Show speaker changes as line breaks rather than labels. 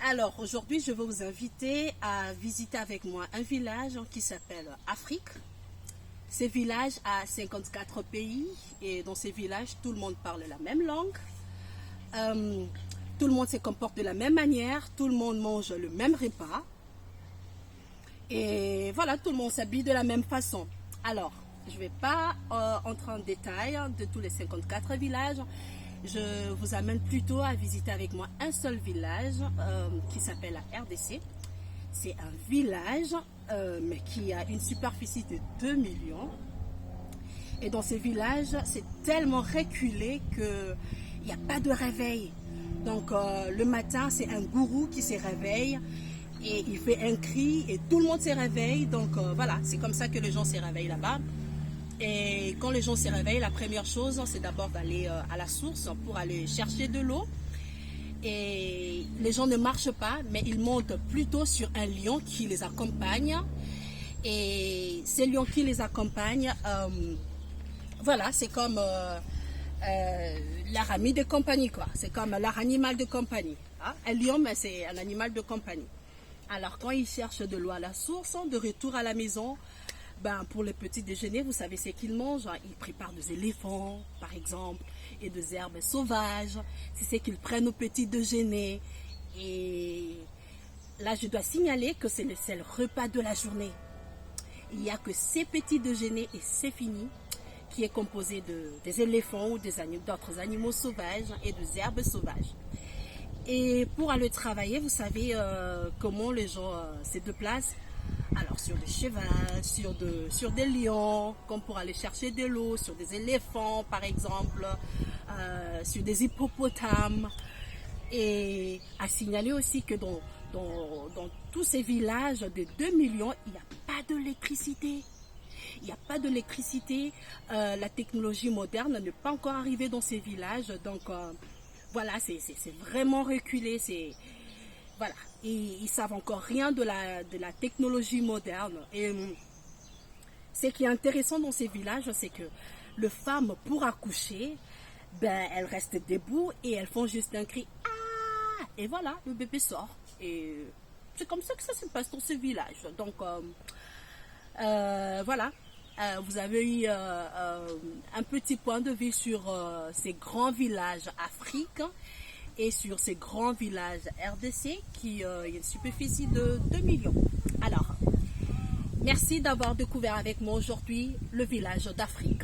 Alors aujourd'hui, je vais vous inviter à visiter avec moi un village qui s'appelle Afrique. Ce village a 54 pays et dans ces villages, tout le monde parle la même langue. Tout le monde se comporte de la même manière, tout le monde mange le même repas. Et voilà, tout le monde s'habille de la même façon. Alors, je ne vais pas entrer en détail de tous les 54 villages. Je vous amène plutôt à visiter avec moi un seul village qui s'appelle la RDC. C'est un village mais qui a une superficie de 2 millions. Et dans ce village, c'est tellement reculé qu'il n'y a pas de réveil. Donc le matin, c'est un gourou qui se réveille et il fait un cri et tout le monde se réveille. Donc voilà, c'est comme ça que les gens se réveillent là-bas. Et quand les gens se réveillent, la première chose, c'est d'abord d'aller à la source pour aller chercher de l'eau. Et les gens ne marchent pas, mais ils montent plutôt sur un lion qui les accompagne. Et ces lions qui les accompagnent, voilà, c'est comme leur ami de compagnie, quoi. C'est comme leur animal de compagnie. Hein? Un lion, mais c'est un animal de compagnie. Alors, quand ils cherchent de l'eau à la source, de retour à la maison, ben, pour le petit déjeuner, vous savez ce qu'ils mangent. Ils préparent des éléphants, par exemple, et des herbes sauvages. C'est ce qu'ils prennent au petit déjeuner. Et là, je dois signaler que c'est le seul repas de la journée. Il n'y a que ces petits déjeuners et c'est fini, qui est composé des éléphants ou d'autres animaux sauvages et des herbes sauvages. Et pour aller travailler, vous savez comment les gens se déplacent. Alors sur des chevaux, sur des lions, comme pour aller chercher de l'eau, sur des éléphants par exemple, sur des hippopotames. Et à signaler aussi que dans tous ces villages de 2 millions, il n'y a pas d'électricité. Il n'y a pas d'électricité, la technologie moderne n'est pas encore arrivée dans ces villages. Donc voilà, c'est vraiment reculé. Voilà, ils ne savent encore rien de la technologie moderne. Et ce qui est intéressant dans ces villages, c'est que les femmes, pour accoucher, ben, elles restent debout et elles font juste un cri. Ah! Et voilà, le bébé sort. Et c'est comme ça que ça se passe dans ce village. Donc voilà, vous avez eu un petit point de vue sur ces grands villages africains. Et sur ces grands villages RDC qui a une superficie de 2 millions. Alors, merci d'avoir découvert avec moi aujourd'hui le village d'Afrique.